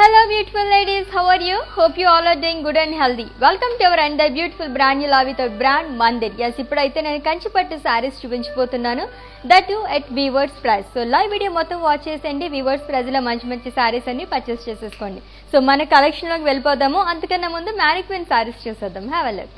Hello beautiful ladies, how are you? Hope you all are doing good and healthy. Welcome to our another beautiful brand new love with our brand Mandir. Yes, ఇప్పుడైతే నేను కంచిపట్టు సారీస్ చూపించబోతున్నాను. That too at Weavers price. So live video మొత్తం watch చేసేయండి. Weavers price లో మంచి మంచి సారీస్ అన్ని purchase చేసేసుకోండి. సో మన కలెక్షన్ లోకి వెళ్ళిపోదాము. అంతకన్నా ముందు మ్యానిక్విన్ సారీస్ చూసేద్దాం. Have a look.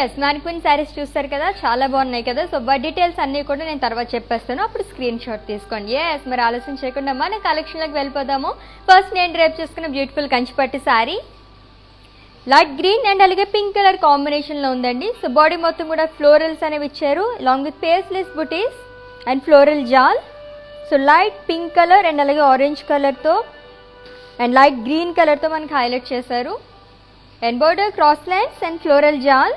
Yes mannequin saris చూస్తారు కదా, చాలా బాగున్నాయి కదా. సో డీటెయిల్స్ అన్నీ కూడా నేను తర్వాత చెప్పేస్తాను, అప్పుడు స్క్రీన్ షాట్ తీసుకోండి. ఎస్ మరి ఆలస్యం చేయకుండా మన కలెక్షన్లోకి వెళ్ళిపోదాము. ఫస్ట్ నేను డ్రైప్ చేసుకున్న beautiful Kanchipattu sari light green and అలాగే పింక్ కలర్ కాంబినేషన్లో ఉందండి. సో బాడీ మొత్తం కూడా ఫ్లోరల్స్ అనేవి ఇచ్చారు, along with paisleys buttis and floral jaal. So light pink colour and అలాగే ఆరెంజ్ కలర్తో అండ్ లైట్ గ్రీన్ కలర్తో మనకి హైలైట్ చేశారు. And border cross lines and floral jaal.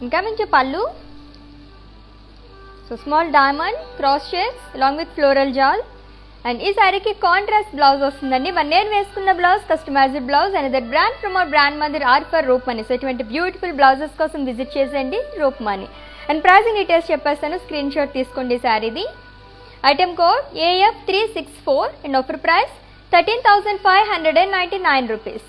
ఇంకా మంచి pallu. So small diamond cross shapes along with floral jaal. And ఈ శారీకి కాంట్రాస్ట్ బ్లౌజ్ వస్తుందండి. మరి నేను వేసుకున్న blouse customised blouse and that brand from our brand Mandir are for Roop Mani. So ఇటువంటి బ్యూటిఫుల్ బ్లౌజెస్ కోసం విజిట్ చేసేయండి Roop money. And pricing details చెప్పేస్తాను, స్క్రీన్ షాట్ తీసుకోండి. శారీది item code AF364 and offer price 13,599 rupees.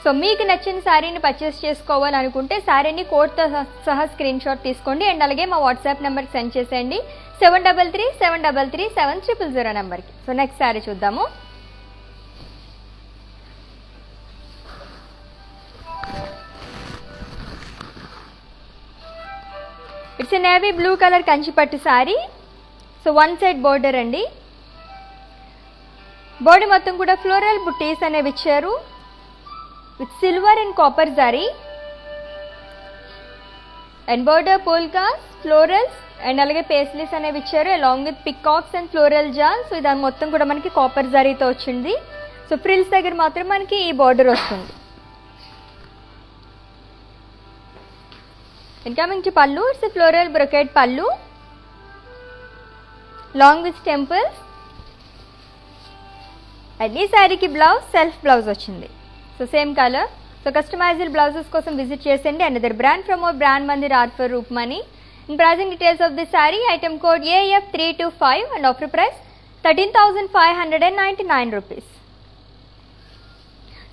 So మీకు నచ్చిన శారీని పర్చేస్ చేసుకోవాలనుకుంటే శారీని కోడ్తో సహా స్క్రీన్ షాట్ తీసుకోండి అండ్ అలాగే మా వాట్సాప్ నెంబర్కి సెండ్ చేసేయండి 7337337000 నెంబర్కి. సో నెక్స్ట్ శారీ చూద్దాము. It's a navy blue colour Kanchipattu sari. So one side border అండి. బాడీ మొత్తం కూడా ఫ్లోరల్ బుట్టీస్ అనేవి ఇచ్చారు with silver and copper zari. And border polkas florals and అలాగే పేస్లీస్ అనేవి ఇచ్చారు along with peacocks and floral jaal. So ఇది మొత్తం కూడా మనకి కాపర్ జరీతో వచ్చింది. సో ఫ్రిల్స్ దగ్గర మాత్రం మనకి ఈ బోర్డర్ వస్తుంది. ఇంకా మంచి pallu, it's floral brocade pallu long with temples. And ఈ శారీకి బ్లౌజ్ సెల్ఫ్ బ్లౌజ్ వచ్చింది. So same colour. So customized blouses కోసం విజిట్ చేసేయండి another brand from our brand Mandir are for Roop money. And pricing details of this sari item code AF325 and offer price 13,599 rupees.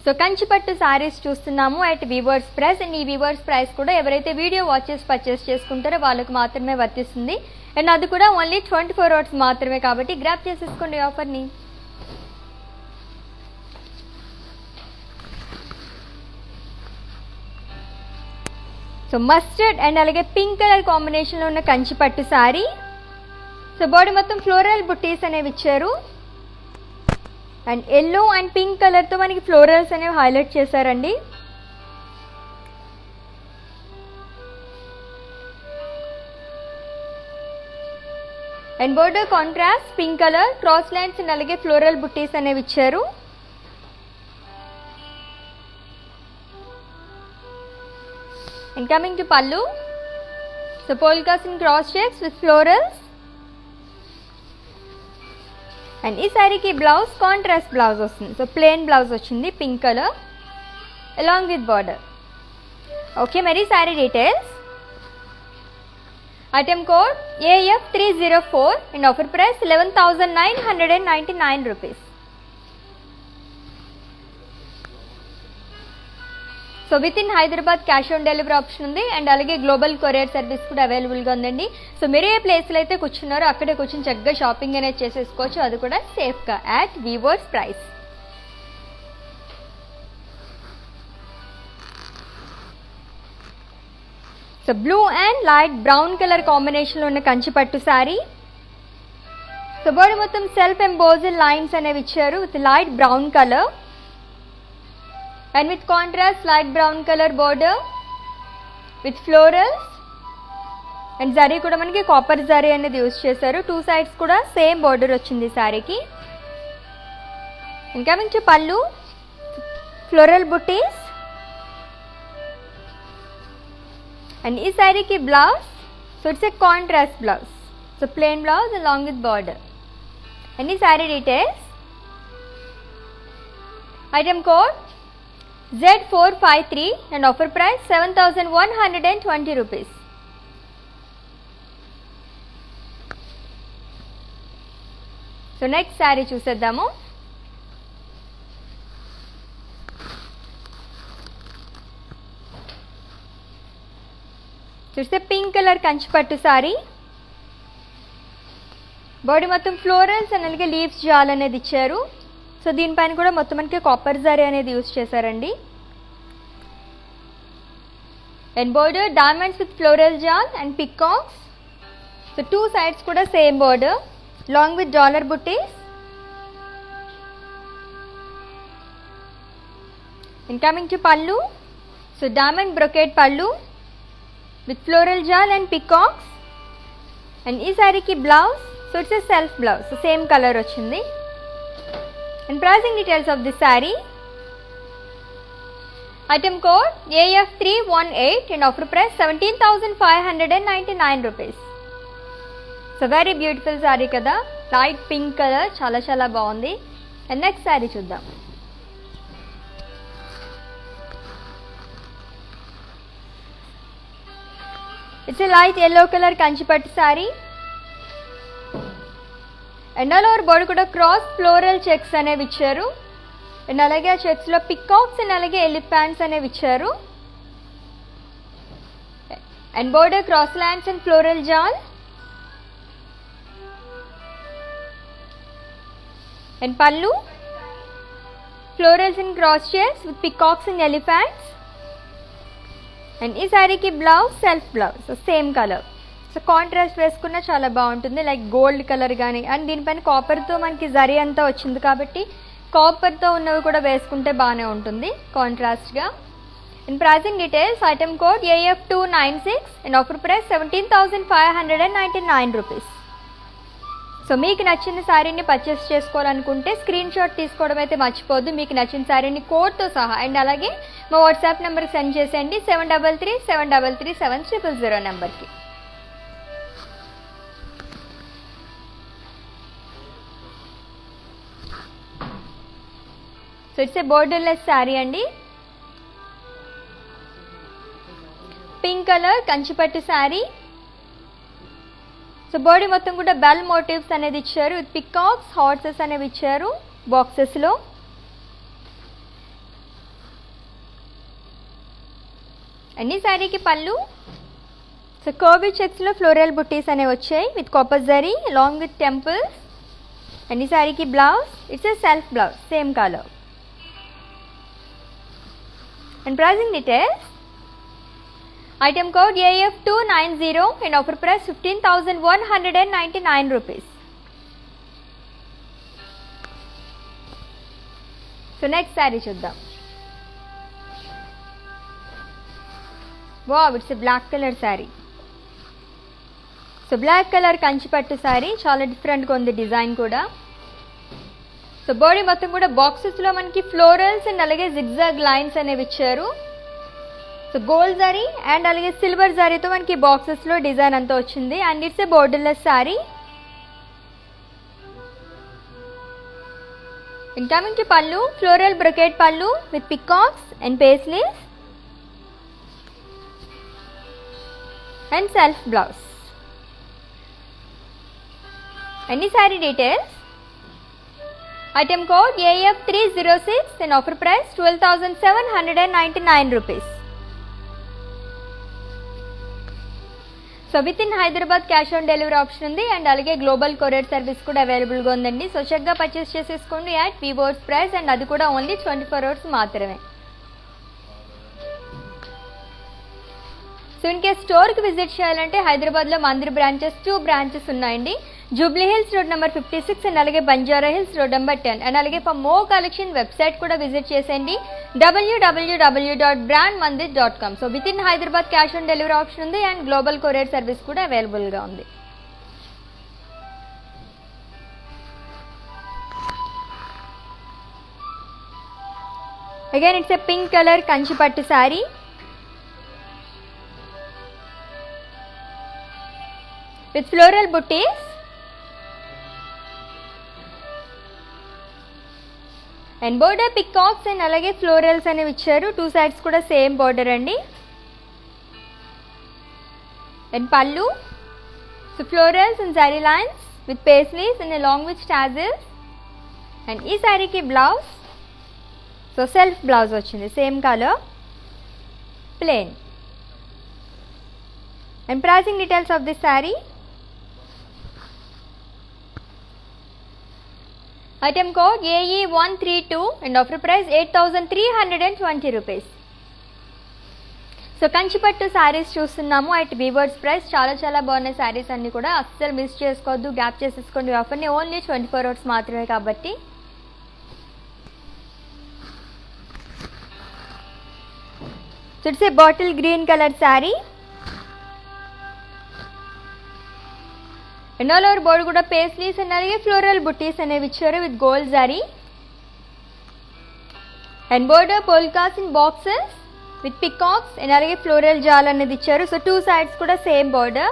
So Kanchipattu saris చూస్తున్నాము at weavers price. And ఈ weavers price కూడా ఎవరైతే video watches purchase చేసుకుంటారో వాళ్ళకు మాత్రమే వర్తిస్తుంది. And అది కూడా ఓన్లీ 24 అవర్స్ మాత్రమే, కాబట్టి గ్రాప్ చేసేసుకోండి ఆఫర్ని. సో మస్టర్డ్ అండ్ అలాగే పింక్ కలర్ కాంబినేషన్లో ఉన్న కంచిపట్టు శారీ. సో బాడీ మొత్తం ఫ్లోరల్ బుట్టీస్ అనేవి ఇచ్చారు అండ్ ఎల్లో అండ్ పింక్ కలర్తో మనకి ఫ్లోరల్స్ అనేవి హైలైట్ చేశారండి. And border contrast pink colour cross lines and అలాగే ఫ్లోరల్ బుట్టీస్ అనేవి ఇచ్చారు. And coming to pallu, so polkas in cross checks with florals. And ఈ శారీకి బ్లౌజ్ కాంట్రాస్ట్ బ్లౌజ్ వస్తుంది. సో ప్లెయిన్ బ్లౌజ్ వచ్చింది pink colour along with border. Okay, మరి sari details Item code AF304 and offer price 11,999 rupees. So with in Hyderabad cash on delivery option ఉంది and అలాగే global courier service కూడా అవైలబుల్గా ఉందండి. So మీరు ఏ ప్లేస్లో అయితే కూర్చున్నారో అక్కడే కూర్చొని చక్కగా షాపింగ్ అనేది చేసేసుకోవచ్చు, అది కూడా సేఫ్గా at weavers price. So blue and light brown colour కాంబినేషన్లో ఉన్న కంచిపట్టు శారీ. సో బాడీ మొత్తం సెల్ఫ్ ఎంబోజిల్ లైన్స్ అనేవి ఇచ్చారు with light brown colour and with contrast light brown color border with florals and zari kuda manaki copper zari anedi use chesaru. Two sides kuda same border ochindi saree. And coming to pallu, floral booties and ee saree ki blouse, so it's a contrast blouse, so plain blouse along with border. And ee saree details, item code Z453 and offer price 7,120 rupees. So next saree చూసేద్దాము. చూస్తే pink colour కంచిపట్టు sorry. Body మొత్తం florals and అలాగే leaves jaal అనేది ఇచ్చారు. So దీనిపైన కూడా మొత్తం మనకి కాపర్ జరీ అనేది యూజ్ చేశారండి. And border diamonds with floral jaal and peacocks. So two sides కూడా same border long with dollar buttis. And coming to pallu, so diamond brocade pallu with floral jaal and peacocks. And ఈ శారీకి blouse, so it's a self blouse, so same colour వచ్చింది. And pricing details of this saree, item code AF318 and offer price 17,599 rupees. So very beautiful saree kada, light pink color, చాలా బాగుంది. And next saree చూద్దాం. It's a light yellow color Kanchipattu saree. And all over body కూడా cross floral checks అనేవి ఇచ్చారు. And అలాగే ఆ చెక్స్లో peacocks and అలాగే ఎలిఫెంట్స్ అనేవి ఇచ్చారు. And border cross lines and floral jaal. And pallu florals and cross checks with peacocks and elephants. And ఈ శారీకి blouse self blouse, same colour. So contrast వేసుకున్న చాలా బాగుంటుంది, లైక్ గోల్డ్ కలర్ కానీ. అండ్ దీనిపైన కాపర్తో మనకి జరీ అంతా వచ్చింది కాబట్టి కాపర్తో ఉన్నవి కూడా వేసుకుంటే బాగానే ఉంటుంది కాంట్రాస్ట్గా. In pricing details, item code AF296 and offer price 17,599 rupees. So మీకు నచ్చిన శారీని పర్చేస్ చేసుకోవాలనుకుంటే స్క్రీన్ షాట్ తీసుకోవడం అయితే మర్చిపోద్దు. మీకు నచ్చిన శారీని కోడ్తో సహా అండ్ అలాగే మా వాట్సాప్ నెంబర్కి సెండ్ చేసేయండి 7337337000 నెంబర్కి. So it's a borderless saree అండి. Pink colour Kanchipattu sari. So body మొత్తం కూడా బెల్ మోటివ్స్ అనేది ఇచ్చారు విత్ పికాక్స్ హార్సెస్ అనేవి ఇచ్చారు బాక్సెస్లో. అన్ని శారీకి పళ్ళు. సో కర్వీ చెక్స్లో ఫ్లోరల్ బుట్టీస్ అనేవి వచ్చాయి with copper zari along with temples. అన్ని శారీకి blouse, it's a self blouse, same colour. And pricing details, item code AF290 and offer price 15,199 rupees. So next saree చూద్దాం. Wow, it's a black color saree. So black colour Kanchipattu saree, చాలా డిఫరెంట్గా ఉంది design కూడా. So body మొత్తం కూడా బాక్సెస్లో మనకి florals and అలాగే zigzag lines అనేవి ఇచ్చారు. సో గోల్డ్ జరీ అండ్ అలాగే సిల్వర్ జరీతో మనకి బాక్సెస్లో డిజైన్ అంతా వచ్చింది. And it's a borderless saree. And coming to పళ్ళు, floral brocade pallu with peacocks and paisleys and self blouse. Any saree details? Item code AF306 and offer price 12,799 rupees. So with in Hyderabad cash on delivery option ఉంది and అలాగే global courier service కూడా అవైలబుల్గా ఉందండి. So చక్కగా purchase చేసేసుకోండి at వివోస్ price and అది కూడా only 24 hours మాత్రమే. సో ఇన్ కేస్ స్టోర్కి విజిట్ చేయాలంటే హైదరాబాద్లో మందిర్ బ్రాంచెస్ 2 బ్రాంచెస్ ఉన్నాయండి. Jubilee Hills road number 56 and అలాగే Banjara Hills road number 10 and అలాగే ఫర్ మోర్ కలెక్షన్ వెబ్సైట్ కూడా విజిట్ చేసేయండి www.brandmandir.com. So with in Hyderabad cash on delivery option ఉంది అండ్ గ్లోబల్ కొరియర్ సర్వీస్ కూడా అవైలబుల్గా ఉంది. Again it's a pink colour Kanchi pattu saree. With floral booties and border peacocks and alage florals అనేవి ఇచ్చారు. 2 sides కూడా same border అండి. And pallu, so florals and zari lines with paisleys and along with tassels. And ఈ సారీకి blouse so self blouse వచ్చింది same colour plain. And pricing details of this saree. Item code AE132 and offer price 8,320 rupees. So Kanchipattu saris చూస్తున్నాము at weavers price. చాలా బాగున్నాయి శారీస్ అన్నీ కూడా, అస్సలు miss చేసుకోవద్దు, గ్యాప్ చేసేసుకోండి. ఆఫర్ని ఓన్లీ 24 hours మాత్రమే కాబట్టి. So it's A bottle green colour sari and all over board కూడా పేస్లీస్ అండ్ అలాగే ఫ్లోరల్ బుట్టీస్ అనేవి ఇచ్చారు with gold zari and border polkas in boxes with peacocks and అలాగే ఫ్లోరల్ జాల్ అనేది ఇచ్చారు. సో 2 sides కూడా same border.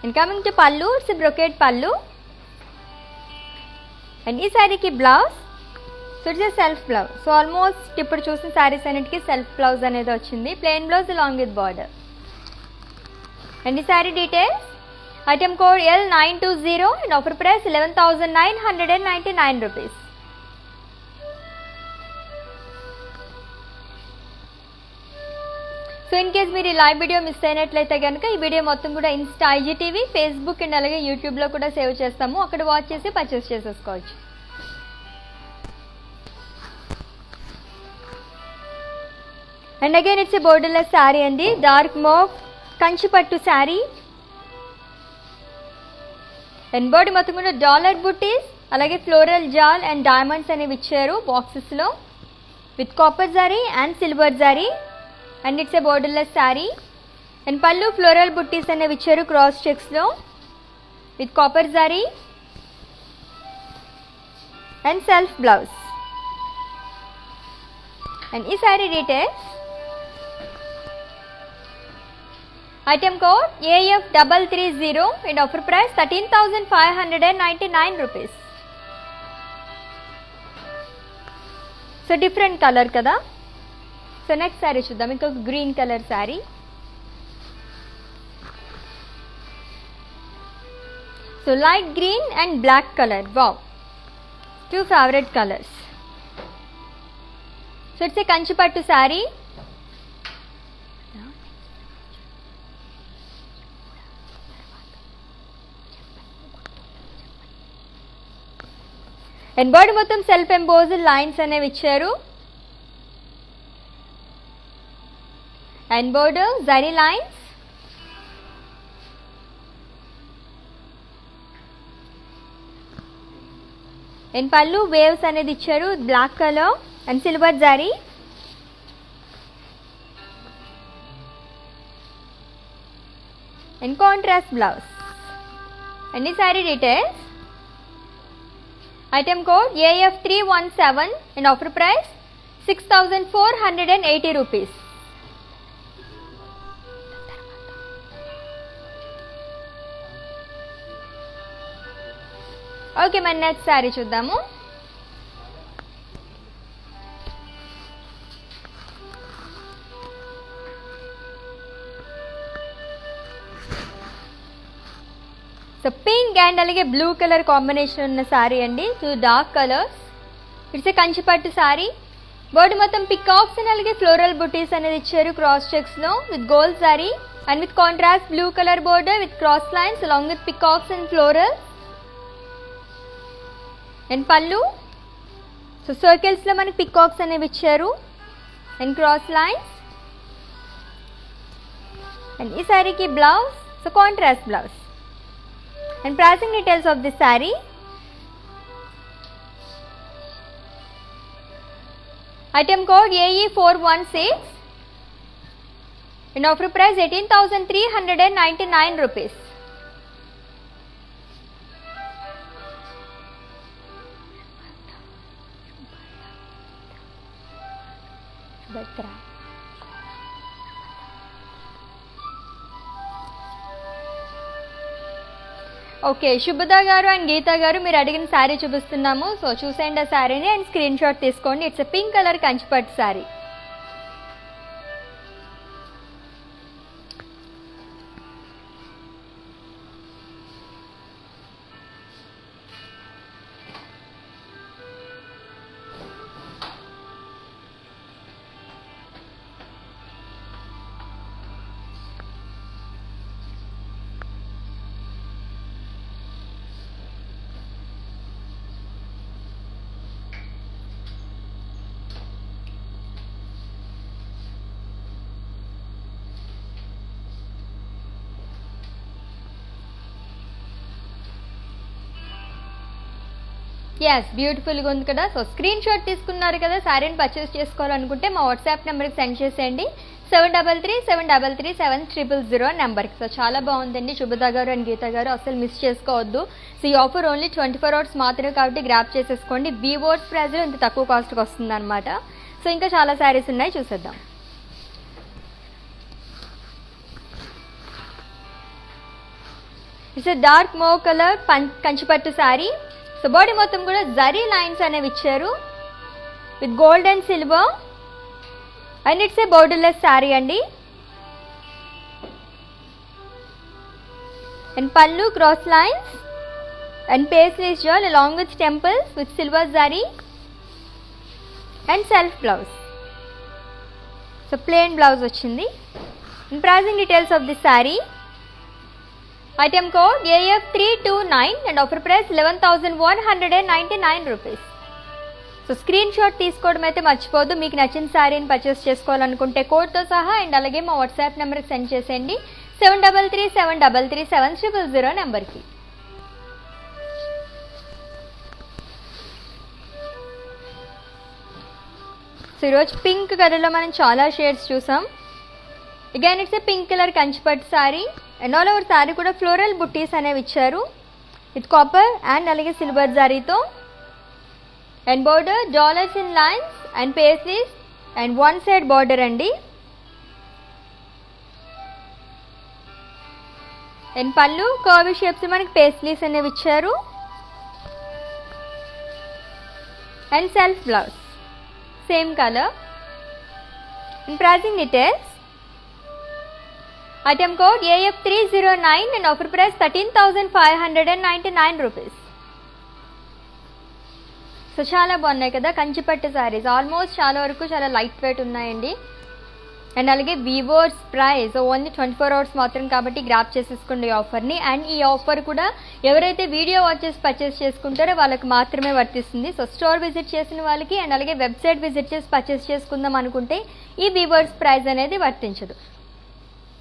And coming to పల్లు, it's brocade పల్లు అండ్ ఈ శారీకి blouse so it's self blouse. So almost ఇప్పుడు చూసిన శారీస్ అన్నిటికీ సెల్ఫ్ బ్లౌజ్ అనేది వచ్చింది, plain blouse along with border. And the saree details, item code L920 and offer price 11,999 rupees. So in case మీరు ఈ లైవ్ వీడియో మిస్ అయినట్లయితే కనుక ఈ వీడియో మొత్తం కూడా ఇన్స్టా, ఐజీటీవీ, ఫేస్బుక్ అండ్ అలాగే యూట్యూబ్లో కూడా సేవ్ చేస్తాము, అక్కడ వాచ్ చేసి పర్చేస్ చేసేసుకోవచ్చు. And again it's a borderless saree అండి, dark mauve Kanchipattu saree and body మొత్తం కూడా డాలర్ బుట్టీస్ అలాగే ఫ్లోరల్ జాల్ అండ్ డైమండ్స్ అనేవి ఇచ్చారు బాక్సెస్లో with copper zari and silver zari and it's a borderless saree and pallu floral buttis అనేవి ఇచ్చారు క్రాస్ చెక్స్లో with copper zari and self blouse. And ఈ saree details, item code AF330 and offer price 13,599 rupees. So different colour కదా. So next sari చూద్దాం, ఇంకొక green colour saree. So light green and black colour, wow, 2 favorite colors. So it's a Kanchipattu saree and body మొత్తం self embossed lines అనేవి ఇచ్చారు and border zari lines and pallu waves అనేది ఇచ్చారు black colour and silver zari and contrast blouse. And ఈ saree details, item code AF317 and offer price 6,480 rupees. Okay, మన next sari చూద్దాము. So pink and అలాగే blue colour combination ఉన్న శారీ అండి, 2 dark colours. It's a Kanchipattu saree. Body మొత్తం peacocks and అలాగే floral buttis అనేది ఇచ్చారు క్రాస్ చెక్స్లో with gold saree and with contrast blue colour border with cross lines along with peacocks and florals. And pallu, so సర్కిల్స్లో మనకి peacocks అనేవి ఇచ్చారు అండ్ క్రాస్ లైన్స్. అండ్ ఈ శారీకి blouse, so contrast blouse. And pricing details of this saree. Item code AE416 and offer price 18,399 rupees. Okay, శుభద గారు and గీత గారు మీరు అడిగిన శారీ చూపిస్తున్నాము. సో చూసేయండి ఆ శారీని అండ్ స్క్రీన్ షాట్ తీసుకోండి. It's pink colour Kanchipattu sari. Yes, బ్యూటిఫుల్గా ఉంది కదా. సో స్క్రీన్ షాట్ తీసుకున్నారు కదా, శారీని పర్చేస్ చేసుకోవాలనుకుంటే మా వాట్సాప్ నెంబర్కి సెండ్ చేసేయండి 7337337000 నెంబర్కి. సో చాలా బాగుందండి శుభద గారు అండ్ గీత గారు, అసలు మిస్ చేసుకోవద్దు. సో ఈ ఆఫర్ ఓన్లీ 24 hours మాత్రమే కాబట్టి గ్రాప్ చేసేసుకోండి. బీవోర్స్ ప్రైస్లో ఇంత తక్కువ కాస్ట్కి వస్తుంది అనమాట. సో ఇంకా చాలా శారీస్ ఉన్నాయి, చూసేద్దాం. It's dark mauve colour Kanchipattu sari. So body మొత్తం కూడా జరీ లైన్స్ అనేవి ఇచ్చారు with gold and silver and it's a borderless saree అండి. And pallu cross lines and paisleys jaal along with temples with silver zari and self blouse. So plain blouse వచ్చింది. And pricing details of this sari. Item code AF329 and offer price 11,199 rupees. So screen shot తీసుకోవడం అయితే మర్చిపోద్దు. మీకు నచ్చిన శారీని purchase చేసుకోవాలనుకుంటే కోడ్తో సహా అండ్ అలాగే మా వాట్సాప్ నెంబర్కి సెండ్ చేసేయండి 7337337000 నెంబర్కి. సో ఈరోజు పింక్ కలర్లో మనం చాలా షేడ్స్ చూసాం. Again it's a pink colour Kanchipattu saree and all over saree కూడా ఫ్లోరల్ బుట్టీస్ అనేవి ఇచ్చారు విత్ కాపర్ అండ్ అలాగే సిల్వర్ జారీతో. And border dollars in lines and paisleys and one side border అండి. అండ్ పళ్ళు కర్వ్ షేప్స్ మనకి పేస్లీస్ అనేవి ఇచ్చారు and self blouse same colour. And pricing details. Item code AF309 and offer price 13,599 rupees. So చాలా బాగున్నాయి కదా కంచిపట్టు saris. Almost చాలా వరకు చాలా లైట్ వెయిట్ ఉన్నాయండి. అండ్ అలాగే వివోర్స్ ప్రైస్ ఓన్లీ 24 hours మాత్రం కాబట్టి గ్రాప్ చేసేసుకోండి ఈ ఆఫర్ని. అండ్ ఈ ఆఫర్ కూడా ఎవరైతే వీడియో వాచెస్ పర్చేస్ చేసుకుంటారో వాళ్ళకి మాత్రమే వర్తిస్తుంది. సో స్టోర్ విజిట్ చేసిన వాళ్ళకి అండ్ అలాగే వెబ్సైట్ విజిట్ చేసి పర్చేస్ చేసుకుందాం అనుకుంటే ఈ వివోర్స్ ప్రైస్ అనేది వర్తించదు.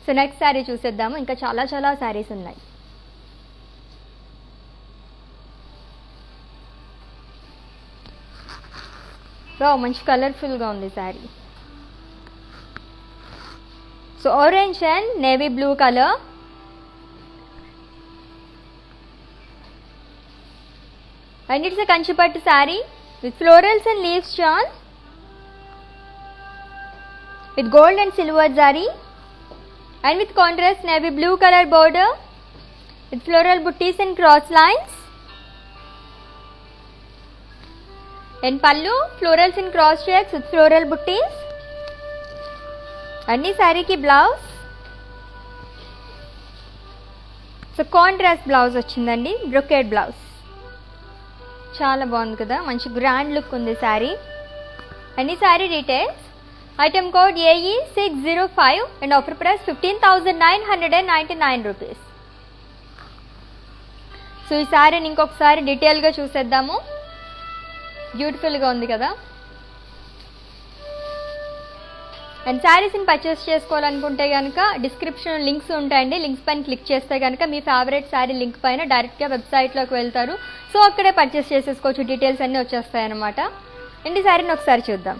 సో నెక్స్ట్ శారీ చూసేద్దాము. ఇంకా చాలా చాలా శారీస్ ఉన్నాయి. మంచి కలర్ఫుల్గా ఉంది sari. So orange and navy blue colour. And it's a Kanchipattu saree with florals and leaves Chan with gold and silver జారీ and with contrast navy blue color border with floral butties and cross lines. And pallu florals and cross checks with floral butties. And this saree ki blouse. So contrast blouse వచ్చిందండి, brocade blouse. చాలా బాగుంది కదా, మంచి grand look ఉంది sari. And ఈ saree details, item code AE605 and offer price 15,999 rupees. So ఈ శారీని ఇంకొకసారి డీటెయిల్గా చూసేద్దాము. బ్యూటిఫుల్గా ఉంది కదా. అండ్ శారీస్ని పర్చేస్ చేసుకోవాలనుకుంటే కనుక డిస్క్రిప్షన్ లింక్స్ ఉంటాయండి. లింక్స్ పైన క్లిక్ చేస్తే కనుక మీ ఫేవరెట్ శారీ లింక్ పైన డైరెక్ట్గా వెబ్సైట్లోకి వెళ్తారు. సో అక్కడే పర్చేస్ చేసేసుకోవచ్చు, డీటెయిల్స్ అన్నీ వచ్చేస్తాయి అన్నమాట. అండ్ ఈ శారీని ఒకసారి చూద్దాం.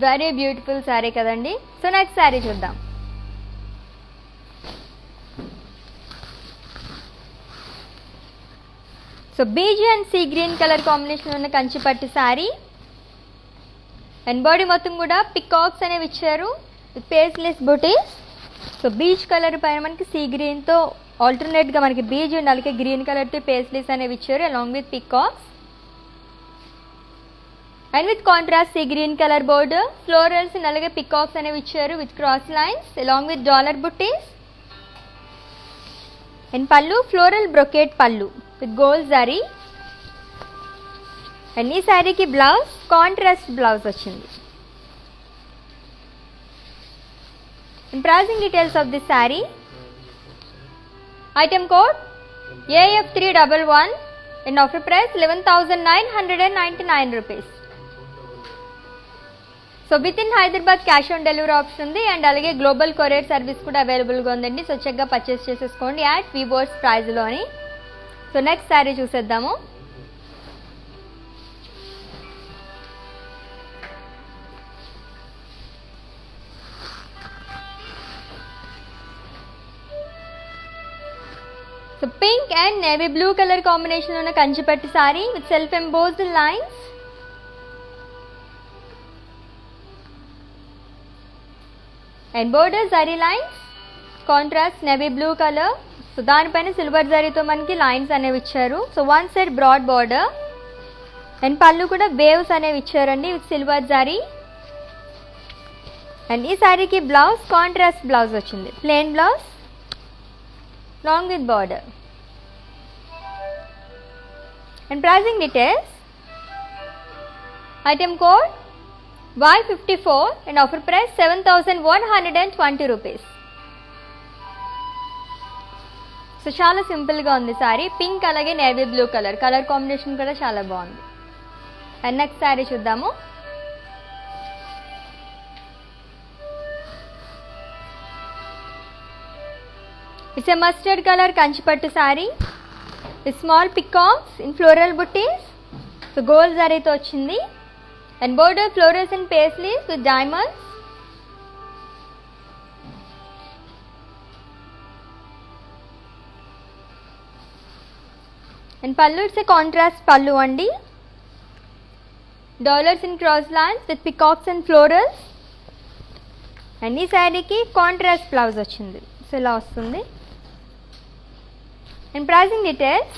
వెరీ బ్యూటిఫుల్ శారీ కదండి. సో నెక్స్ట్ శారీ చూద్దాం. So beige and sea green colour combination ఉన్న కంచిపట్టు శారీ. అండ్ బాడీ మొత్తం కూడా పికాక్స్ అనేవి ఇచ్చారు with paisleys buttis. So peach colour పైన మనకి సీ గ్రీన్తో ఆల్టర్నేట్గా మనకి బీజ్ అండ్ అలాగే గ్రీన్ కలర్తో పేస్లెస్ అనేవి ఇచ్చారు along with peacocks. And with contrast sea green colour border, florals and అలాగే పికాక్స్ అనేవి ఇచ్చారు with cross lines along with dollar buttis. And pallu floral brocade pallu with gold zari. And ఈ శారీకి బ్లౌజ్ కాంట్రాస్ట్ బ్లౌజ్ వచ్చింది. And pricing details of this sari, item code AF311 and offer price 11,999 rupees. So with in Hyderabad cash on delivery option ఉంది and అలాగే global courier service కూడా అవైలబుల్గా ఉందండి. So చెక్గా purchase చేసేసుకోండి యాట్ వీవర్స్ ప్రైజ్లో అని. సో నెక్స్ట్ శారీ చూసేద్దాము. So pink and navy blue colour combination ఉన్న కంచిపట్టు saree with self embossed lines. And border zari lines, contrast navy blue colour. So దానిపైన సిల్వర్ జరీతో మనకి లైన్స్ అనేవి ఇచ్చారు. So one side broad border and pallu కూడా వేవ్స్ అనేవి ఇచ్చారండి విత్ సిల్వర్ జరీ. అండ్ ఈ శారీకి బ్లౌజ్ కాంట్రాస్ట్ బ్లౌజ్ వచ్చింది, plain blouse long with border. And pricing details, item code Y54 and offer price 7,120 rupees. So చాలా సింపుల్గా ఉంది శారీ. పింక్ అలాగే నేవీ బ్లూ కలర్ కాంబినేషన్ కూడా చాలా బాగుంది. అండ్ నెక్స్ట్ శారీ చూద్దాము. It's a mustard colour Kanchipattu saree with small peacocks in floral buttis. So gold జరీతో వచ్చింది. And border fluorescent paisleys with diamonds. And pallu, it's a contrast pallu andi. Dollars in cross lines with peacocks and florals. And ee saree ki contrast blouse ochindi. So ila vastundi. And pricing details,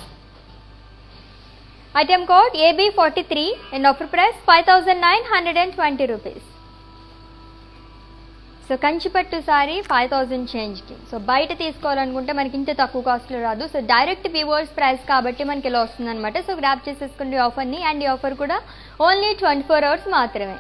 item code AB43 and offer price 5,920 rupees. So Kanchipattu saree 5,000 చేంజ్కి. So బయట తీసుకోవాలనుకుంటే మనకి ఇంత తక్కువ కాస్ట్లో రాదు. So direct viewers price కాబట్టి మనకి ఇలా వస్తుంది అనమాట. సో గ్రాప్ చేసేసుకునే ఆఫర్ని. అండ్ ఈ ఆఫర్ కూడా ఓన్లీ 24 అవర్స్ మాత్రమే.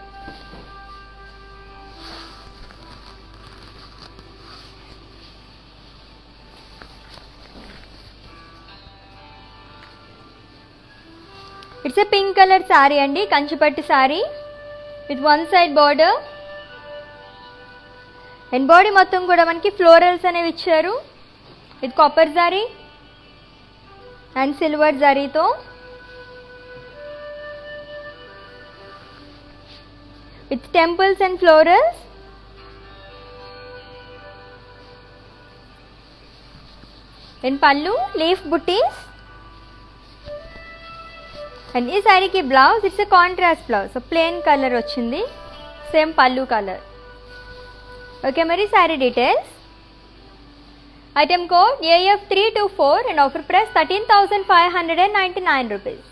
It's a pink colour saree అండి, Kanchipattu saree with one side border. And body మొత్తం కూడా మనకి ఫ్లోరల్స్ అనేవి ఇచ్చారు with copper zari and silver జరీతో. With temples and florals. And pallu leaf buttis. And ఈ శారీకి blouse it's a contrast blouse, so plain colour వచ్చింది, సేమ్ పళ్ళు కలర్. ఓకే, మరి sari details. Item code AF324 and offer price 13,599 rupees.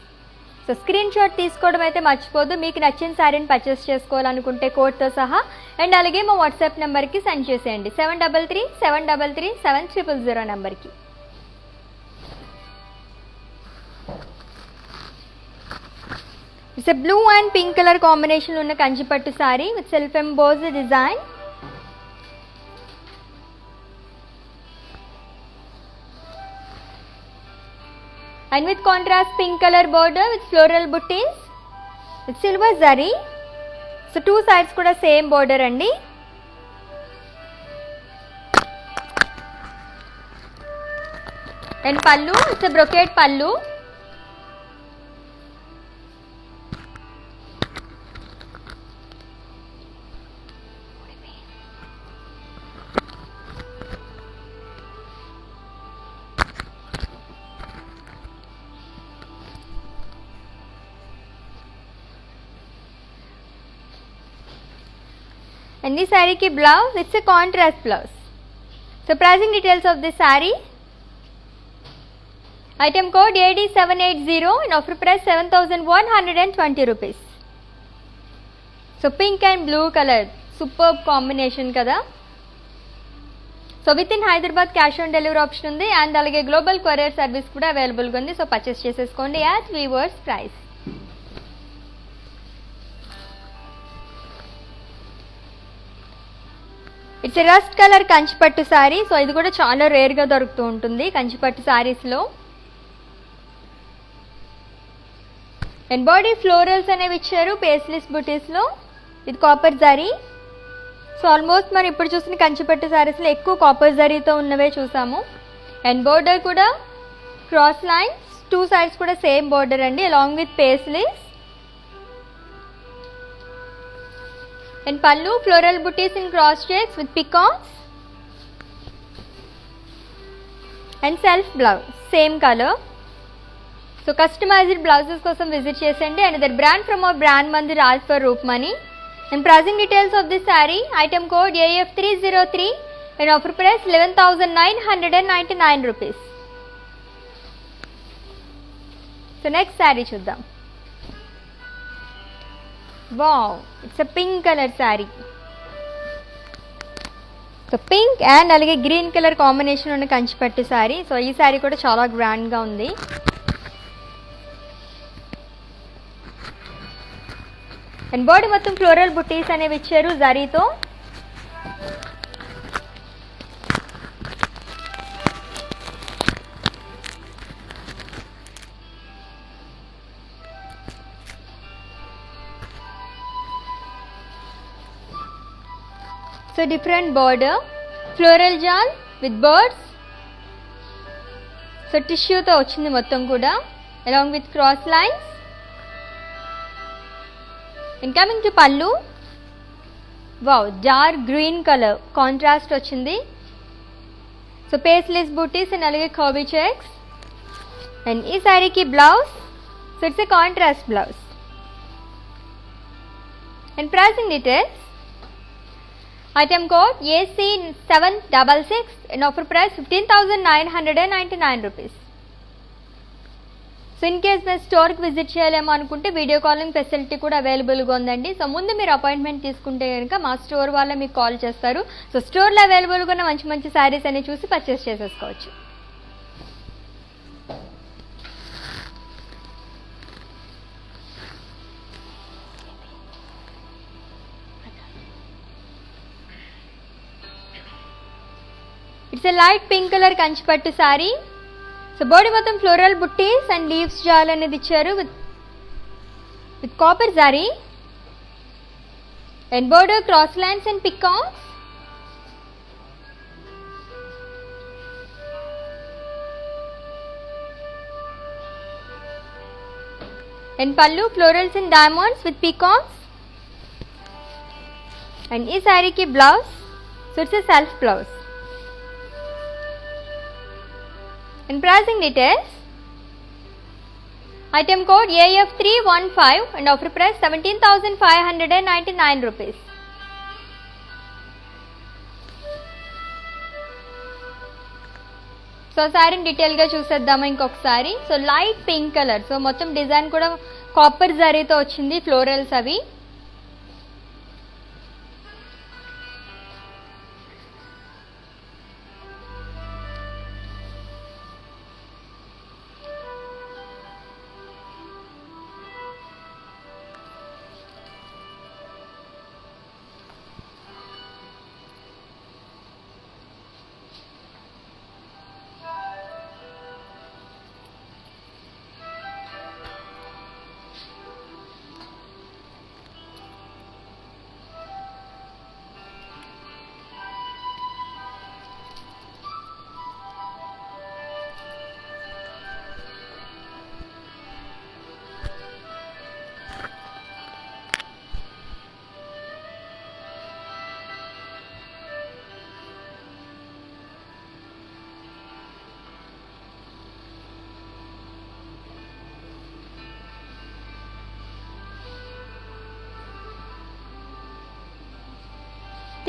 So screen shot తీసుకోవడం అయితే మర్చిపోదు. మీకు నచ్చిన శారీని పర్చేస్ చేసుకోవాలనుకుంటే కోడ్తో సహా. అండ్ అలాగే మా వాట్సాప్ నెంబర్కి సెండ్ చేసేయండి 7337337000 నెంబర్కి. It's a blue and pink colour కాంబినేషన్లో ఉన్న కంచిపట్టు saree with self embossed design. And with contrast pink color border with floral butties with silver zari. So two sides kuda same border andi. And pallu, it's a brocade pallu. And this saree ki blouse, it's a contrast blouse. So pricing details of this saree. Item code AD780 and offer price 7,120 rupees. So pink and blue color, superb combination kada. So within Hyderabad cash on delivery option undi and alage global courier service kuda available ga undi. So purchase cheseskondi at viewers price. It's a rust colour Kanchipattu sari. So ఇది కూడా చాలా రేర్గా దొరుకుతూ ఉంటుంది కంచిపట్టు శారీస్లో. And body florals అనేవి ఇచ్చారు paisleys బుటీస్లో with copper zari. So almost మనం ఇప్పుడు చూసిన కంచిపట్టు శారీస్లో ఎక్కువ కాపర్ జరీతో ఉన్నవే చూసాము. అండ్ బోర్డర్ కూడా క్రాస్ లైన్స్, టూ సైడ్స్ కూడా సేమ్ బోర్డర్ అండి along with paisleys. And pallu floral booties in cross checks with peacocks. And self blouse same color. So customized blouses kosam visit chesandi. Another brand from our brand Mandir Raj for Roopmani. And pricing details of this saree. Item code AF303 and offer price 11,999 rupees. So next saree chuddam. Wow, it's a pink color saree. So pink and alage green color combination ఉన్న కంచిపట్టు saree. So ఈ saree కూడా చాలా grand గా ఉంది. And body మొత్తం floral బుటీస్ అనేవి ఇచ్చారు జరీతో. So different border, floral jal with birds. So tissue తో వచ్చింది మొత్తం కూడా along with cross lines. And coming to pallu, wow, dark green color contrast వచ్చింది. So pasteless booties and alage curvy checks. And ఈ saree ki blouse, so it's a contrast blouse. And pricing details. Item code AC766 and offer price 15,999 rupees. So in case మీరు స్టోర్కి visit చేయాలేమో అనుకుంటే video calling facility కూడా అవైలబుల్గా ఉందండి. So ముందు మీరు appointment తీసుకుంటే కనుక మా స్టోర్ వాళ్ళే మీకు కాల్ చేస్తారు. సో స్టోర్లో అవైలబుల్గా ఉన్న మంచి మంచి శారీస్ అన్ని చూసి పర్చేస్ చేసేసుకోవచ్చు. It's a light pink colour Kanchipattu sari. So body మొత్తం floral buttis and leaves jaal అనేది ఇచ్చారు with with copper zari and border cross lines and peacocks. And pallu florals and diamonds with peacocks. And is saree ki blouse, so it's a self blouse. And pricing details. Item code AF315 and offer price 17,599 rupees. So శారీని డీటెయిల్గా చూసేద్దామా ఇంకొకసారి. So light pink colour, so మొత్తం design కూడా copper జరీతో వచ్చింది, florals అవి.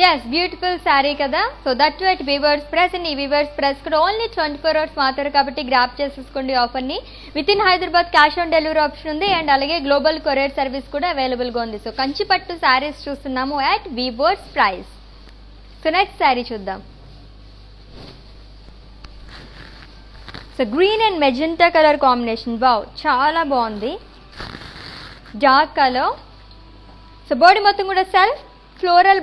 Yes, beautiful saree kada. So that too at Weavers Press, and Weavers Press could only 24 hours మాత్రమే కాబట్టి గ్రాప్ చేసేసుకోండి ఆఫర్ ని. With in Hyderabad cash on delivery option ఉంది, అండ్ అలాగే గ్లోబల్ కొరియర్ సర్వీస్ కూడా అవైలబుల్ గా ఉంది. సో కంచిపట్టు సారీస్ చూస్తున్నాము at Weavers Price. So next saree చూద్దాం. So green and magenta colour combination, wow చాలా బాగుంది, డార్క్ కలర్. సో బాడీ మొత్తం కూడా సెల్ఫ్ ఫ్లోరల్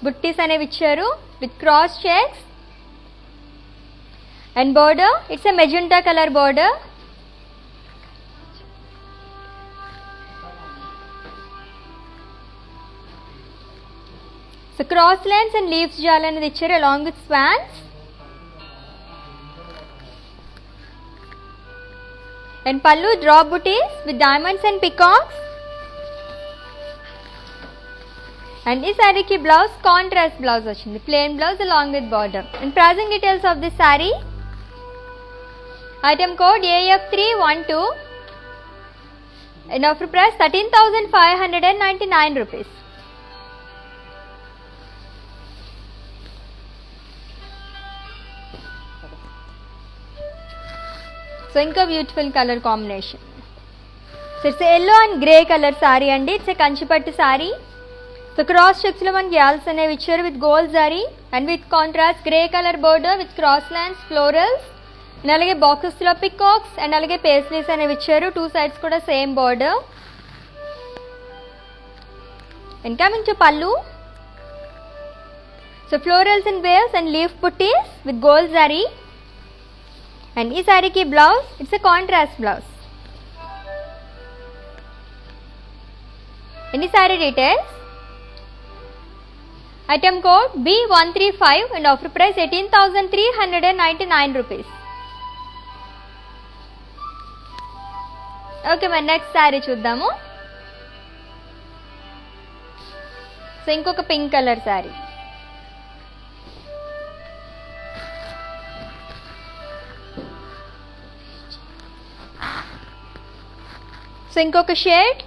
బుట్టీస్ అనేవి ఇచ్చారు with cross checks and border. It's a magenta colour border. So cross lines and leaves jaal అనేది ఇచ్చారు along with swans. And pallu drop buttis with diamonds and peacocks. And this saree ki blouse contrast blouse వచ్చింది, plain blouse along with border. And pricing details of this saree. Item code AF312 and offer price 13,599 rupees. So inka beautiful color combination. So it's a yellow and grey color saree andi. It's a kanchipattu saree. So cross చెక్స్ లో మనకి యాల్స్ అనేవి ఇచ్చారు with gold zari and with contrast grey colour border with cross lines florals, and అలాగే బాక్సెస్ లో peacocks and అలాగే పేస్లీస్ అనేవి ఇచ్చారు, టూ సైడ్స్ కూడా same border. And coming to pallu. So florals and waves and leaf buttis with gold zari. And ఈ సారీకి blouse, it's a contrast blouse. And ఈ saree details. Item code B135 and offer price 18,399 rupees. Okay, మరి next saree చూద్దాము. So ఇంకొక pink colour saree. So ఇంకొక shade,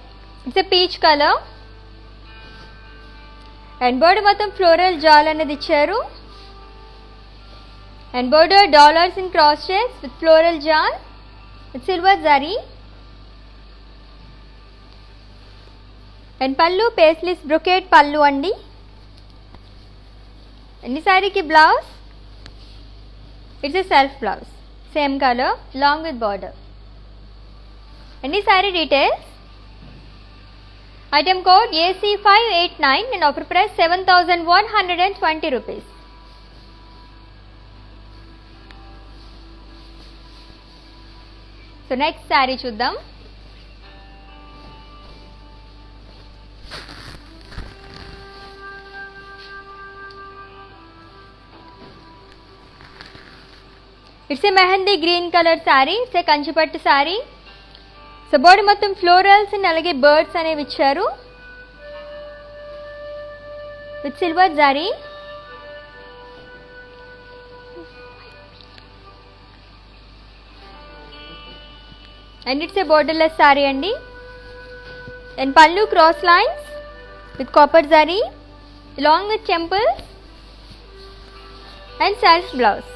it's a peach colour. And border మొత్తం floral jaal అనేది ఇచ్చారు, and border dollars in cross checks with floral jaal with silver zari. And pallu paisleys brocade pallu అండి. And ఈ సారీకి blouse, it's a self blouse, same colour long with border. And ఈ saree details. Item code AC589 and offer price 7,120 rupees. So next saree చూద్దాం. It's a mehndi green colour sari, it's a Kanchipattu sari. So body మొత్తం florals and అలాగే birds అనేవి ఇచ్చారు with silver zari. And it's a borderless saree అండి. And pallu cross lines with copper జారీ along with temples and self blouse.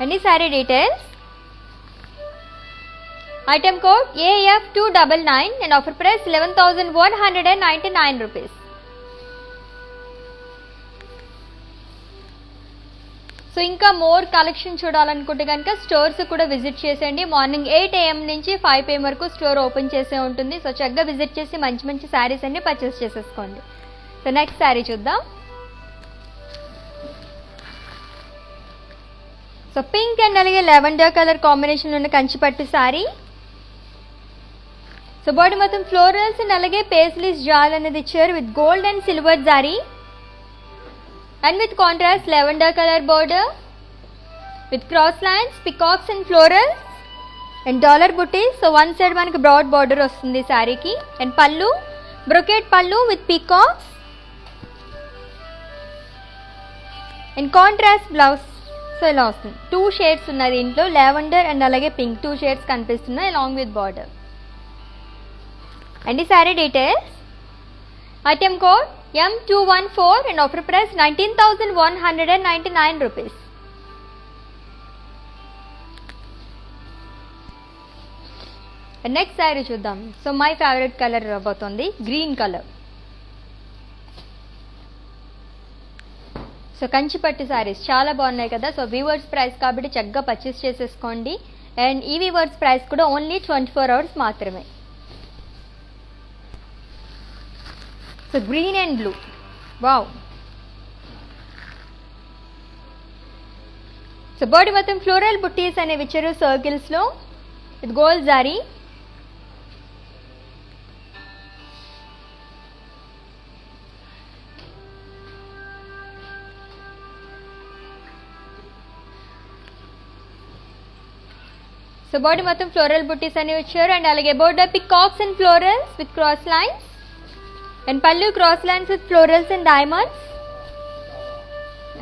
Any saree details? Item code AF299 and offer price 11,199 rupees. So ఇంకా more collection చూడాలనుకుంటే కనుక stores కూడా visit చేసేయండి. Morning 8 AM నుంచి 5 PM వరకు store open చేసే ఉంటుంది. సో చక్కగా విజిట్ చేసి మంచి మంచి శారీస్ అన్ని పర్చేస్ చేసేసుకోండి. సో నెక్స్ట్ శారీ చూద్దాం. సో పింక్ అండ్ అలాగే లెవెండర్ కలర్ కాంబినేషన్లో ఉన్న కంచిపట్టు శారీ. సో బాడీ మొత్తం ఫ్లోరల్స్ అండ్ అలాగే పేస్లీస్ జాల్ అనేది ఇచ్చారు విత్ గోల్డ్ అండ్ సిల్వర్ జారీ. And with contrast lavender color border with cross lines, peacocks and florals and dollar booties. So one side మనకి broad border వస్తుంది శారీకి. And పళ్ళు brocade పళ్ళు with peacocks and contrast blouse. So ఇలా వస్తుంది. 2 shades ఉన్నాయి దీంట్లో, లావెండర్ అండ్ అలాగే పింక్ 2 షేడ్స్ కనిపిస్తున్నాయి along with border. And ఈ saree details. Item code M214 and offer price 19,199 rupees. Next sari చూద్దాం. సో మై ఫేవరెట్ కలర్ రాబోతుంది green colour. So Kanchipattu saris చాలా బాగున్నాయి కదా. సో వీవర్స్ ప్రైస్ కాబట్టి చక్కగా పర్చేస్ చేసేసుకోండి. అండ్ ఈ వీవర్స్ ప్రైస్ కూడా ఓన్లీ 24 hours మాత్రమే. So green and blue, wow. So body మొత్తం ఫ్లోరల్ బుట్టీస్ అనేవి ఇచ్చారు సర్కిల్స్లో with gold zari. So body మొత్తం ఫ్లోరల్ బుట్టీస్ అనేవి ఇచ్చారు అండ్ అలాగే border peacocks and florals with cross lines. And pallu cross lines with florals and diamonds.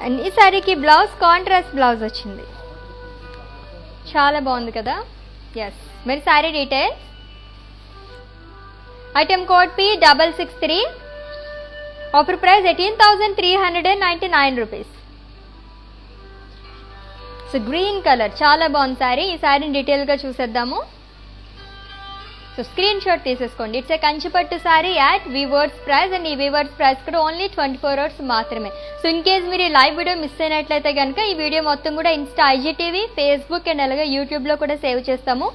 And ఈ శారీకి బ్లౌజ్ కాంట్రాస్ట్ బ్లౌజ్ వచ్చింది, చాలా బాగుంది కదా. ఎస్, మరి sari details. Item code P663, offer price 18,399 rupees. So green colour చాలా బాగుంది శారీ. ఈ శారీని డీటెయిల్గా చూసేద్దాము. సో స్క్రీన్ షాట్ తీసేసుకోండి. It's a Kanchipattu sari at weavers price and ఈ వీవర్స్ ప్రైస్ కూడా ఓన్లీ 24 hours మాత్రమే. సో ఇన్ కేస్ మీరు ఈ లైవ్ వీడియో మిస్ అయినట్లయితే కనుక ఈ వీడియో మొత్తం కూడా ఇన్స్టా, IGTV, ఫేస్బుక్ అండ్ అలాగే యూట్యూబ్లో కూడా సేవ్ చేస్తాము.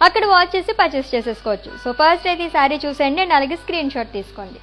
అక్కడ వాచ్ చేసి పర్చేస్ చేసేసుకోవచ్చు. సో ఫస్ట్ అయితే ఈ శారీ చూసేయండి అండ్ అలాగే స్క్రీన్ షాట్ తీసుకోండి.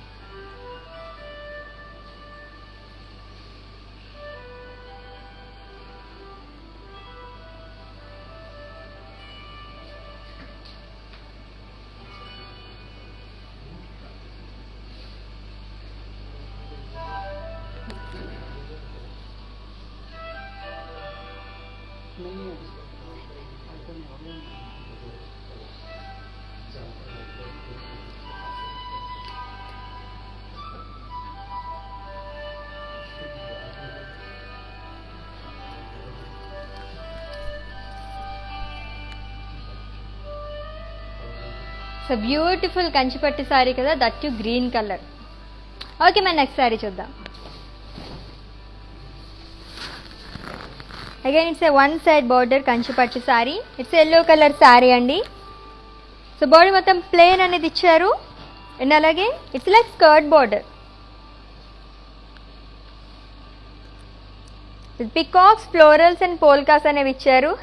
సో బ్యూటిఫుల్ కంచిపట్టు శారీ కదా, that too green colour. Okay, మన నెక్స్ట్ శారీ చూద్దాం. Again it's a one side border Kanchipattu saree. It's yellow colour saree అండి. సో బాడీ మొత్తం ప్లెయిన్ అనేది ఇచ్చారు అండ్ అలాగే it's like skirt border. Peacocks, florals and polkas అనేవి ఇచ్చారు.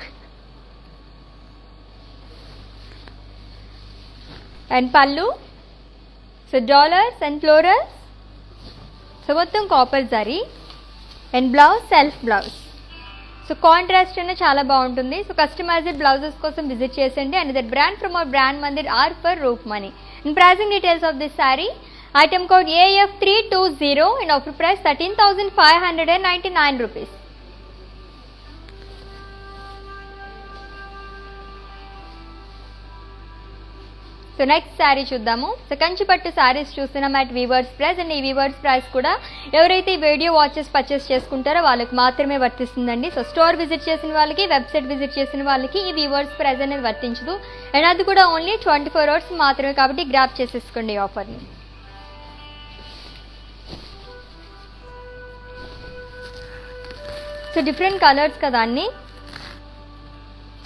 And pallu, so dollars and florals. So మొత్తం copper zari and blouse self blouse. So contrast అయినా చాలా బాగుంటుంది. సో కస్టమైజ్డ్ బ్లౌజెస్ కోసం విజిట్ చేసేయండి. And that brand from our brand Mandir are for Roop money. And pricing details of this sari. Item code AF320 and offer price 13,599 rupees. So next sari చూద్దాము. So Kanchipattu saris చూస్తున్నాం at weavers price. And ఈ weavers price కూడా ఎవరైతే ఈ video watches purchase చేసుకుంటారో వాళ్ళకి మాత్రమే వర్తిస్తుందండి. So store visit చేసిన వాళ్ళకి, వెబ్సైట్ విజిట్ చేసిన వాళ్ళకి ఈ వీవర్స్ ప్రైస్ అనేది వర్తించదు. అండ్ అది కూడా ఓన్లీ 24 hours మాత్రమే, కాబట్టి గ్రాప్ చేసేసుకోండి ఈ ఆఫర్ని. సో డిఫరెంట్ కలర్స్ కదా అన్ని.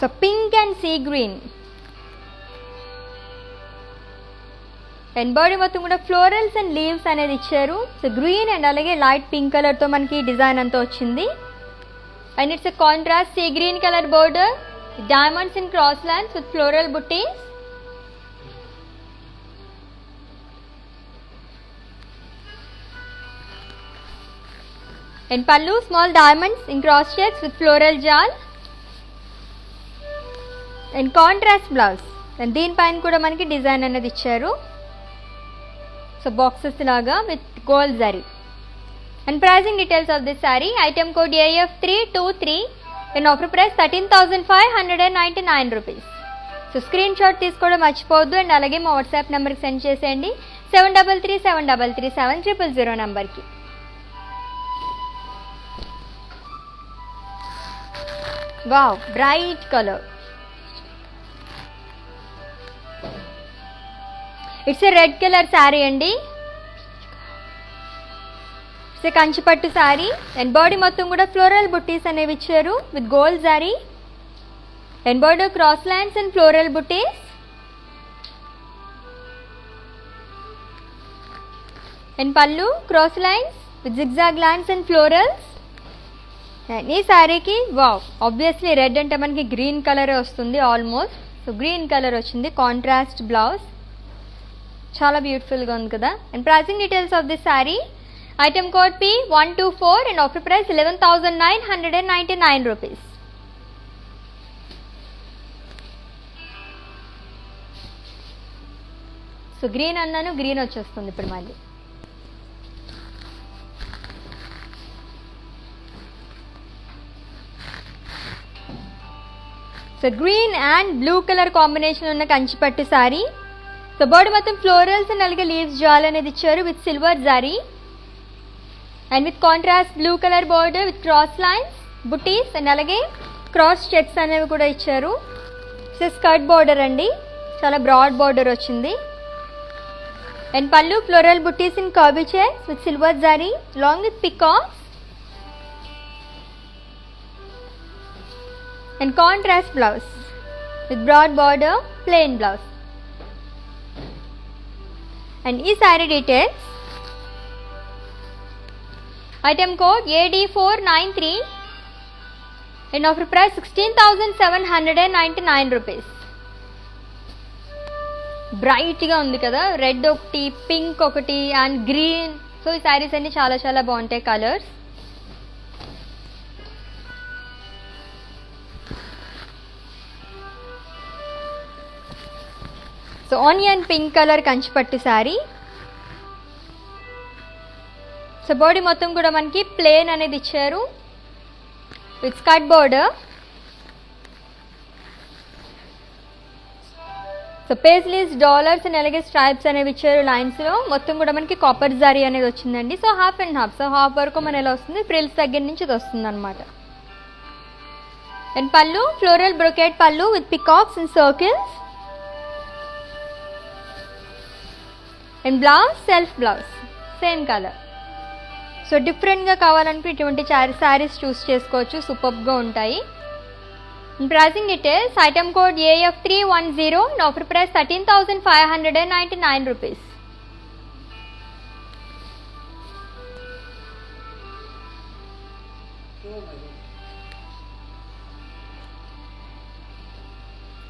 So pink and sea green and body మొత్తం కూడా ఫ్లోరల్స్ అండ్ లీవ్స్ అనేది ఇచ్చారు. సో గ్రీన్ అండ్ అలాగే లైట్ పింక్ కలర్తో మనకి డిజైన్ అంతా వచ్చింది. And it's a contrast sea green colour border, diamonds in cross lines with floral buttis. And pallu small diamonds in cross checks with floral jaal and contrast blouse. And దీనిపైన కూడా మనకి design అనేది ఇచ్చారు. సో బాక్సెస్ లాగా with gold zari. And pricing details of this sorry. Item code AF323 and offer price 13,599 rupees. So screen shot తీసుకోవడం మర్చిపోవద్దు. And అలాగే మా వాట్సాప్ నెంబర్కి సెండ్ చేసేయండి 7337337000 నెంబర్కి. Wow, bright colour. It's a red colour saree అండి. It's a Kanchipattu saree and body మొత్తం కూడా ఫ్లోరల్ బుట్టీస్ అనేవి ఇచ్చారు with gold zari. And border cross lines and floral buttis. And pallu cross lines with zigzag lines and florals. And ఈ శారీకి వావ్, ఆబ్వియస్లీ రెడ్ అంటే మనకి green కలరే వస్తుంది ఆల్మోస్ట్. సో గ్రీన్ కలర్ వచ్చింది, కాంట్రాస్ట్ బ్లౌజ్, చాలా బ్యూటిఫుల్గా ఉంది కదా. And pricing details of this sari. Item code P124 and offer price 11,999 rupees. So green అన్నాను, గ్రీన్ వచ్చేస్తుంది ఇప్పుడు మళ్ళీ. So green and blue colour combination ఉన్న కంచిపట్టు శారీ. సో బాడీ మొత్తం ఫ్లోరల్స్ అండ్ అలాగే లీవ్స్ జాల్ అనేది ఇచ్చారు with silver zari and with contrast blue colour border with cross lines buttis and అలాగే క్రాస్ చెక్స్ అనేవి కూడా ఇచ్చారు. సో స్కర్ట్ బార్డర్ అండి, చాలా బ్రాడ్ బార్డర్ వచ్చింది. And pallu floral buttis in curvy checks with silver zari long with peacocks and contrast blouse with broad border plain blouse. And ఈ saree details. Item code AD493 and offer price 16,799 rupees. బ్రైట్గా ఉంది కదా, red ఒకటి, pink ఒకటి and green. So ఈ శారీస్ అన్ని చాలా చాలా బాగుంటాయి colours. So onion pink colour Kanchipattu sari. So body మొత్తం కూడా మనకి ప్లేన్ అనేది ఇచ్చారు with skirt border. So paisleys dollars and అలాగే స్ట్రైప్స్ అనేవి ఇచ్చారు లైన్స్లో. మొత్తం కూడా మనకి కాపర్ జారీ అనేది వచ్చిందండి. So half and half. So half వరకు మన ఎలా వస్తుంది, ఫ్రిల్స్ దగ్గర నుంచి ఇది వస్తుంది అనమాట. And pallu floral brocade pallu with peacocks and circles. And blouse self blouse same colour. So డిఫరెంట్గా కావాలనుకుంటే ఇటువంటి శారీస్ చూస్ చేసుకోవచ్చు, సూపర్గా ఉంటాయి. Pricing details. Item code AF310 and offer price 13,599 rupees.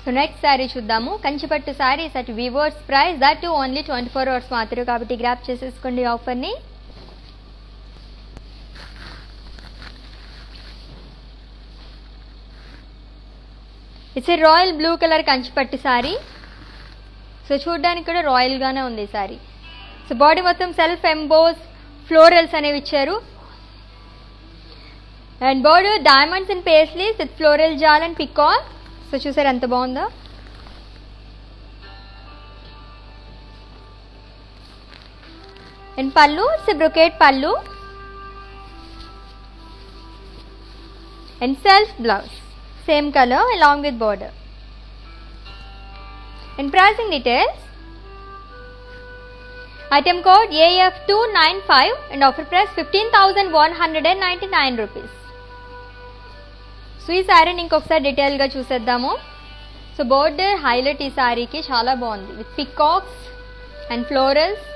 So next sari చూద్దాము. Kanchipattu sarees at weavers price, that too only 24 hours మాత్రమే, కాబట్టి grab చేసేసుకోండి ఆఫర్ని. It's a royal blue colour Kanchipattu sari. So చూడడానికి కూడా రాయల్గానే ఉంది ఈ శారీ. సో బాడీ మొత్తం సెల్ఫ్ ఎంబోస్ ఫ్లోరల్స్ అనేవి ఇచ్చారు. And border diamonds and paisleys with floral jaal and peacock. So చూసారు ఎంత బాగుందో. And pallu it's brocade pallu and self blouse same colour along with border. And pricing details, item code AF295 and offer price 15,199 rupees. So ఈ శారీని ఇంకొకసారి డీటెయిల్గా చూసేద్దాము. So border highlight ఈ శారీకి చాలా బాగుంది with peacocks and florals.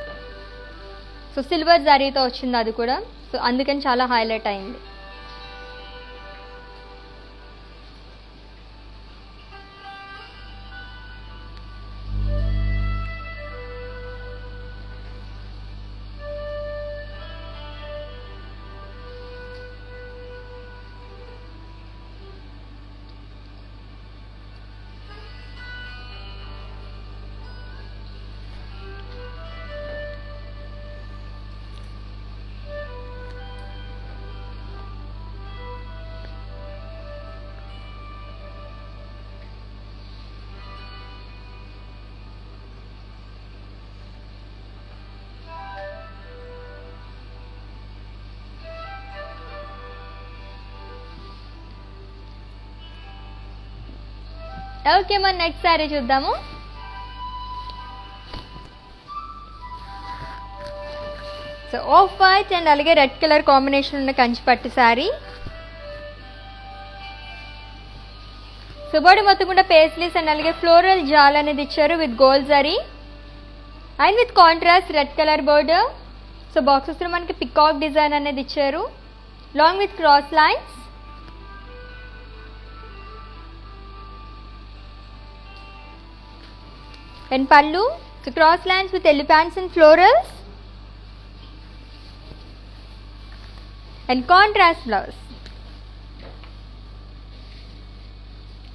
So silver జరీతో వచ్చింది అది కూడా, సో అందుకని చాలా హైలైట్ అయింది. ఓకే, మన నెక్స్ట్ శారీ చూద్దాము. సో ఆఫ్ వైట్ అండ్ అలాగే రెడ్ కలర్ కాంబినేషన్ ఉన్న కంచిపట్టు శారీ. సో బాడీ మొత్తం కూడా పేస్లీస్ అండ్ అలాగే ఫ్లోరల్ జాల్ అనేది ఇచ్చారు with gold zari and with contrast red colour border. So బాక్సెస్లో మనకి పికాక్ డిజైన్ అనేది ఇచ్చారు long with cross lines. And pallu, so cross lines with elephants and florals and contrast blouse.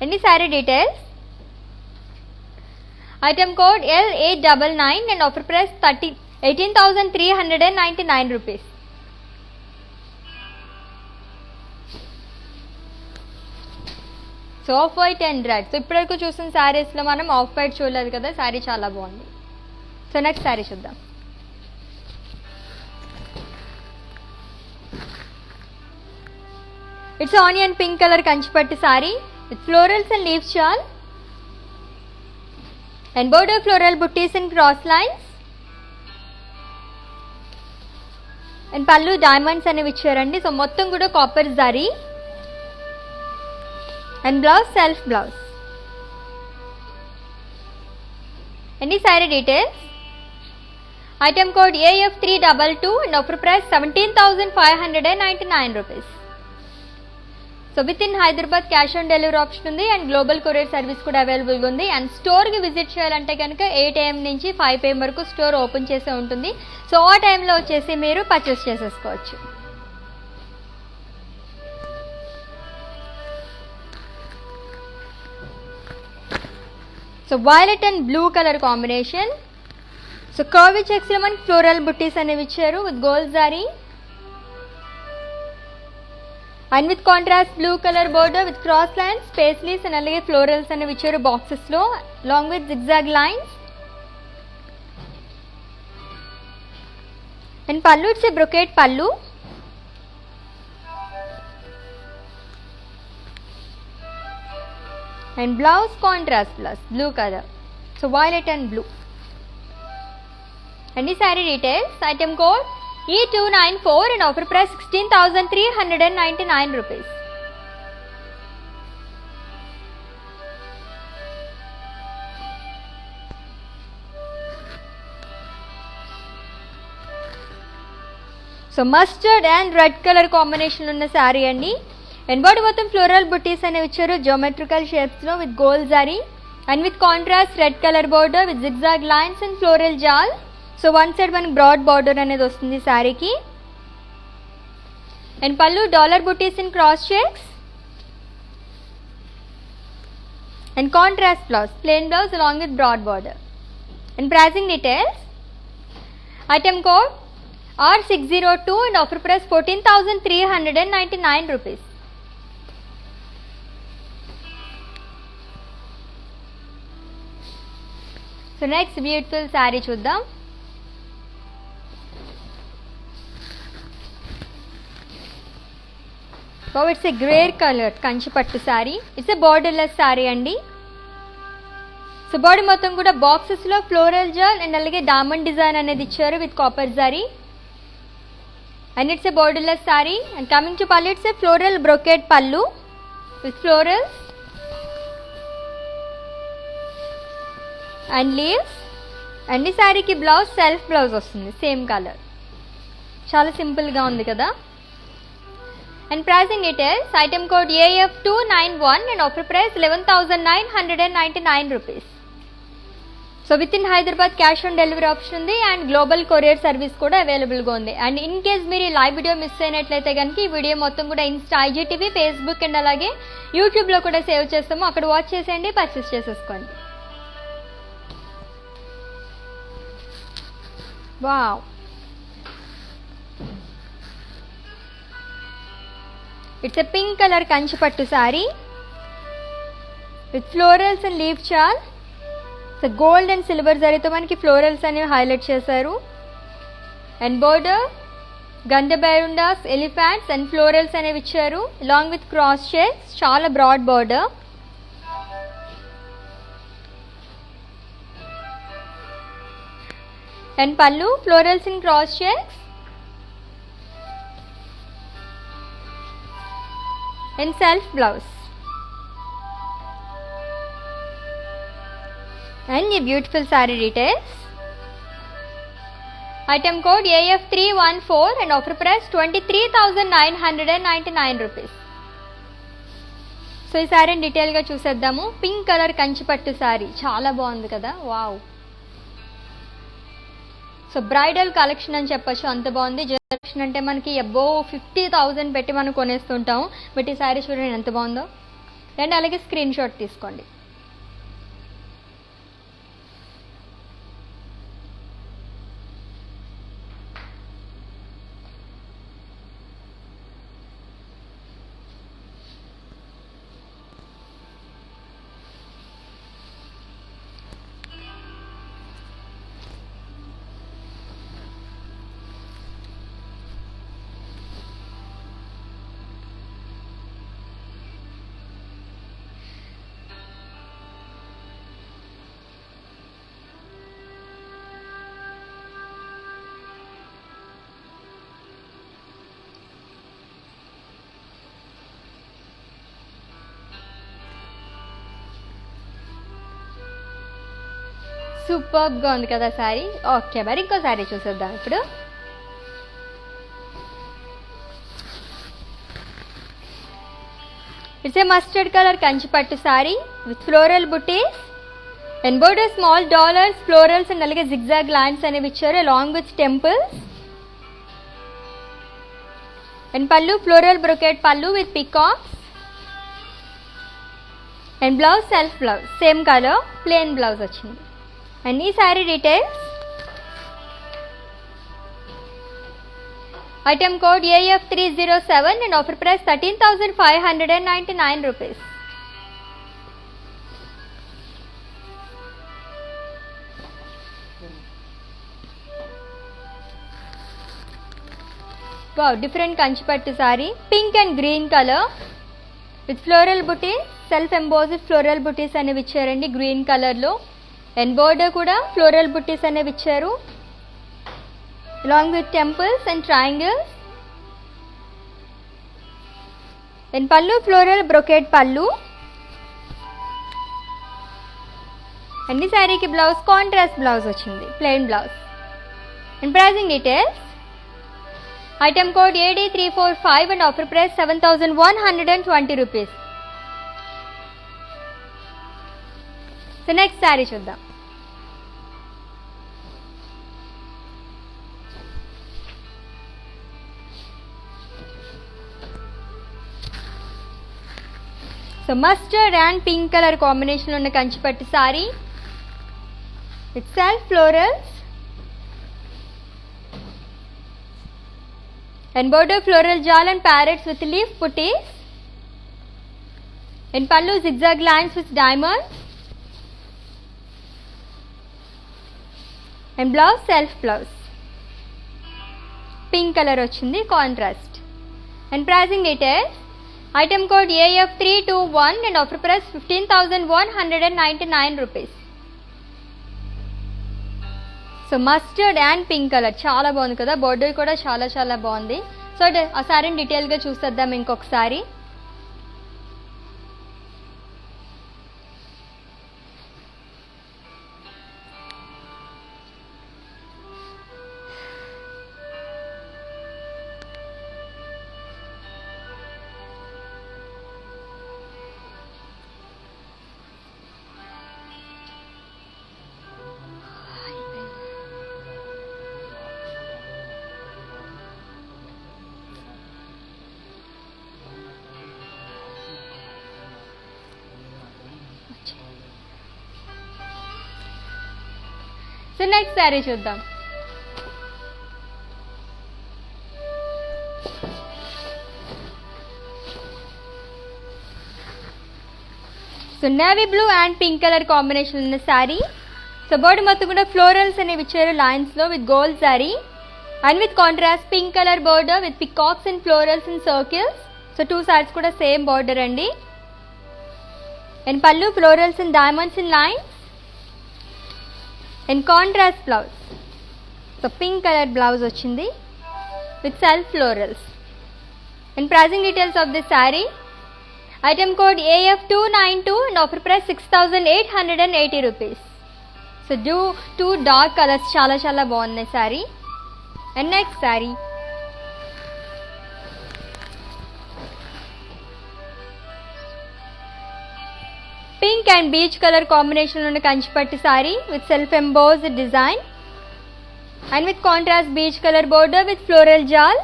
Any saree details? Item code L899 and offer price 18,399 rupees. So off white and red. So ఇప్పటివరకు చూసిన శారీస్లో మనం off white చూడలేదు కదా, శారీ చాలా బాగుంది. So next sari చూద్దాం. It's onion pink colour Kanchipattu saree with florals and leaves షాల్ and border floral buttis and cross lines and pallu diamonds అనేవి ఇచ్చారండి. సో మొత్తం కూడా copper zari and blouse self blouse. Any saree details? Item code AF322 and offer price 17,599 rupees. So within Hyderabad cash on delivery option ఉంది and global courier service కూడా అవైలబుల్గా ఉంది. And స్టోర్కి visit చేయాలంటే కనుక 8 AM నుంచి 5 PM వరకు స్టోర్ ఓపెన్ చేసే ఉంటుంది. సో ఆ టైంలో వచ్చేసి మీరు పర్చేస్ చేసేసుకోవచ్చు. So violet and blue colour combination. So curvy చెక్స్లో మనకి ఫ్లోరల్ బుట్టీస్ అనేవి ఇచ్చారు with gold zari and with contrast blue colour border with cross lines paisleys and అలాగే ఫ్లోరల్స్ అనేవి ఇచ్చారు బాక్సెస్లో long with zigzag lines and pallu it's brocade pallu and blouse contrast plus blue color. So violet and blue. Any saree details? Item code E294 and offer price 16,399 rupees. So mustard and red color combination ఉన్న saree అండి. And body మొత్తం floral buttis అనేవి ఇచ్చారు geometrical షేప్స్లో with gold zari and with contrast red colour border with zigzag lines and floral jaal. So one side మనకి broad border అనేది వస్తుంది శారీకి and pallu dollar buttis in cross checks and contrast blouse plain blouse along with broad border. And pricing details. Item code R602 and offer price 14,399 rupees. So next beautiful saree చూద్దాం. So it's a grey color Kanchi పట్టు saree. It's a borderless saree అండి. So body మొత్తం కూడా boxes లో floral Jal and అలాగే diamond design అనేది ఇచ్చారు with copper zari. And it's a borderless saree. And coming to pallu, it's a floral brocade pallu with florals and leaves. And ఈ శారీకి blouse self blouse వస్తుంది same colour. చాలా సింపుల్గా ఉంది కదా. And pricing details item code AF291 and offer price 11,999 rupees. So with in Hyderabad cash on delivery option ఉంది and global courier service కూడా అవైలబుల్గా ఉంది. అండ్ ఇన్ కేస్ మీరు ఈ లైవ్ వీడియో మిస్ అయినట్లయితే కనుక ఈ వీడియో మొత్తం కూడా ఇన్స్టా, IGTV, ఫేస్బుక్ అండ్ అలాగే యూట్యూబ్లో కూడా సేవ్ చేస్తాము. అక్కడ వాచ్ చేసేయండి, పర్చేస్ చేసేసుకోండి. Wow, it's a pink colour Kanchi pattu saree with florals and leaf jaal. So gold and silver జరీతో మనకి ఫ్లోరల్స్ అనేవి హైలైట్ చేశారు. అండ్ బోర్డర్ గంధబైరుండాస్, ఎలిఫెంట్స్ అండ్ ఫ్లోరల్స్ అనేవి ఇచ్చారు అలాంగ్ విత్ క్రాస్ షేప్స్. చాలా broad border. And pallu florals in cross shapes and self blouse. And ఈ beautiful saree details item code AF314 and offer price 23,999 rupees. So ఈ శారీని డీటెయిల్గా చూసేద్దాము. పింక్ కలర్ కంచిపట్టు శారీ చాలా బాగుంది కదా. వావ్, సో బ్రైడల్ కలెక్షన్ అని చెప్పచ్చు, అంత బాగుంది. కలెక్షన్ అంటే మనకి అబోవ్ 50,000 పెట్టి మనం కొనేస్తుంటాం. బట్ ఈ శారీ చూడండి ఎంత బాగుందో. అండ్ అలాగే స్క్రీన్ షాట్ తీసుకోండి. సూపర్గా ఉంది కదా శారీ. ఓకే, మరి ఇంకో శారీ చూసేద్దాం ఇప్పుడు. It's a mustard colour Kanchipattu saree with floral buttis and border small dollars, florals and అలాగే జిగ్జాగ్ లైన్స్ అనేవి ఇచ్చారు along with temples. And pallu floral brocade pallu with peacocks and blouse self blouse same colour plain blouse వచ్చింది. And ఈ saree details item code AF307 and offer price 13,599 rupees. Wow, different Kanchipattu saree pink and green colour with floral butti, self embossed floral బుటీస్ అనేవి ఇచ్చారండి green కలర్లో. And border కూడా floral buttis అనేవి ఇచ్చారు along with temples and triangles. And pallu floral brocade pallu. అన్ని శారీకి blouse contrast blouse వచ్చింది, plain blouse. And pricing details item code AD345 and offer price 7,120 rupees. So next sari చూద్దాం. So mustard and pink colour కాంబినేషన్లో ఉన్న కంచిపట్టు saree with self florals and border floral jal and parrots with leaf putties. In pallu zigzag lines with diamonds. And blouse self blouse. Pink color ochindi contrast. And pricing details. Item code AF321 and offer price 15,199 rupees. So mustard and pink colour చాలా బాగుంది కదా, border కూడా చాలా చాలా బాగుంది. So ఆ సారీని డీటెయిల్గా చూసేద్దాం ఇంకొకసారి. సో నెక్స్ట్ శారీ చూద్దాం. So navy blue and pink colour combination ఉన్న శారీ. సో బాడీ మొత్తం కూడా ఫ్లోరల్స్ అనేవి ఇచ్చారు లైన్స్లో with gold saree and with contrast pink colour border with peacocks and florals and circles. So two sides కూడా సేమ్ బార్డర్ అండి. And pallu florals and diamonds in lines and contrast blouse. So pink colour blouse వచ్చింది with self florals. And pricing details of this sari. Item code AF292 and offer price 6,880 rupees. So two dark colours చాలా చాలా బాగున్నాయి saree. And next saree. Pink and peach colour combination ఉన్న Kanchipattu saree with self embossed design and with contrast peach colour border with floral jaal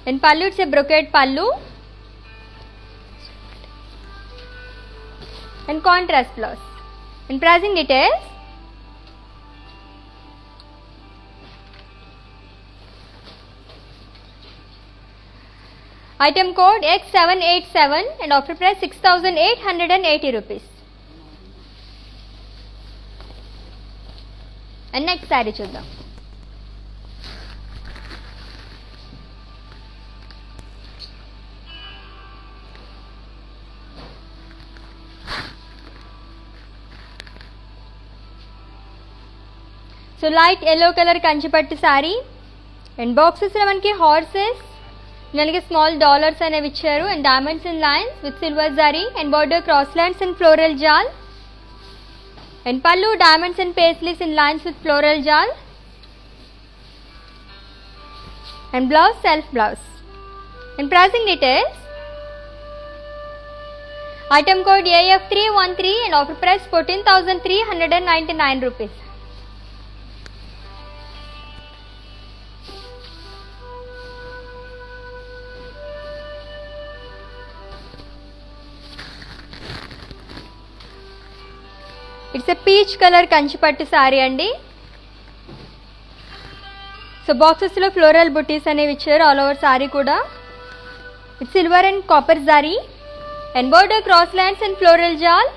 and pallu it's a brocade pallu and contrast blouse. In pricing details, item code X787 and offer price 6,880 rupees. And next saree చూద్దాం. So light yellow colour Kanchipattu saree and బాక్సెస్లో మనకి horses అలాగే small dollars అనేవి ఇచ్చారు and diamonds in lines with silver zari and border cross lines and floral jaal and pallu diamonds and paisleys in lines with floral jaal and blouse self blouse. And pricing details. Item code AF313 and offer price 14,399 rupees. It's a peach colour Kanchipattu saree అండి. So బాక్సెస్లో floral బుటీస్ అనేవి ఇచ్చారు all over saree కూడా with silver and copper zari and border cross lines and floral jaal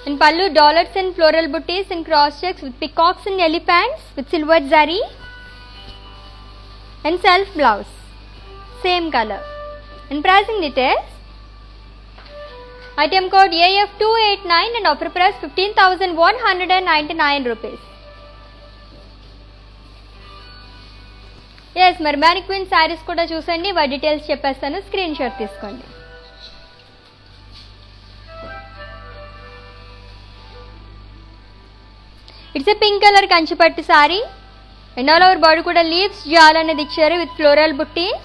and pallu dollars and floral buttis and cross checks with peacocks and elephants with silver zari and self blouse same colour. And pricing details. Item code AF289 and offer price 15,199 rupees. Yes, మరి mannequin sarees కూడా చూసండి, వాటి details చెప్పేస్తాను, screen shot తీసుకోండి. It's a pink colour Kanchipattu saree and all over body కూడా leaves jaal అనేది ఇచ్చారు with floral buttis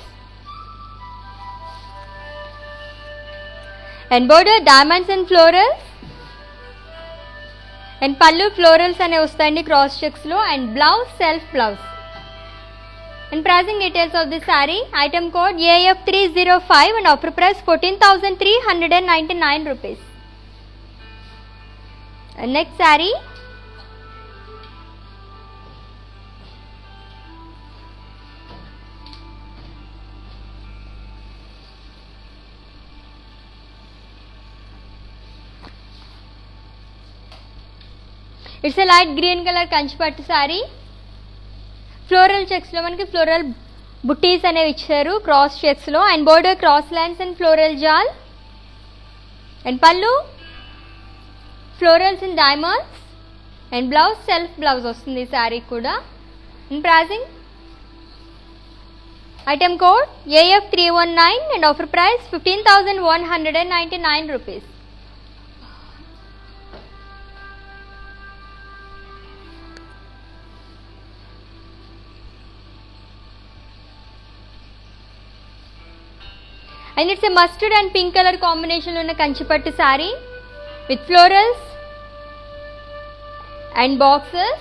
and border diamonds and florals and pallu florals ane vastayandi cross checks lo and blouse self blouse. And pricing details of this saree. Item code AF305 and offer price 14,399 rupees. And next saree. It's a light green colour Kanchipattu saree. Floral చెక్స్లో మనకి floral buttis అనేవి ఇచ్చారు cross చెక్స్లో, and border cross lines and floral jaal. And pallu florals in diamonds, and blouse self blouse వస్తుంది ఈ శారీ కూడా. And pricing item code AF319 and offer price 15,199 rupees. And it's a mustard and pink color combination ఉన్న కంచిపట్టు శారీ with florals and boxes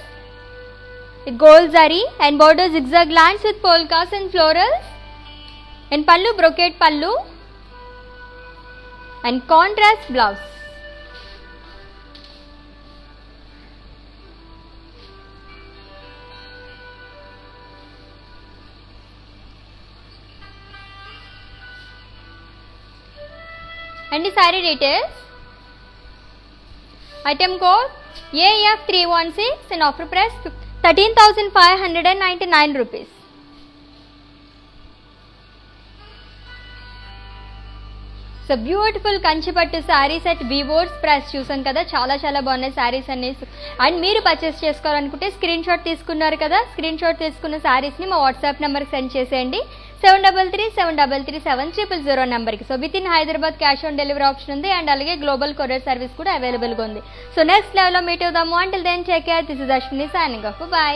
with gold zari and border zigzag lines with polkas and florals, and pallu brocade pallu and contrast blouse. And the saree details. Item code AF316 and offer price 13,599 rupees. So beautiful Kanchipattu sarees at weavers price చూసాం కదా, చాలా చాలా బాగున్నాయి శారీస్ అన్ని. And మీరు purchase చేసుకోవాలనుకుంటే screen shot తీసుకున్నారు కదా, స్క్రీన్ షాట్ తీసుకున్న శారీస్ని మా వాట్సాప్ నెంబర్కి సెండ్ చేసేయండి 7337337000 నెంబర్కి. So with in Hyderabad cash on delivery option ఉంది, అండ్ అలాగే గ్లోబల్ కొరియర్ సర్వీస్ కూడా అవైలబుల్గా ఉంది. సో నెక్స్ట్ లెవెల్లో మీట్ అవుదాము. Until then take care. This is Ashwini signing off. By.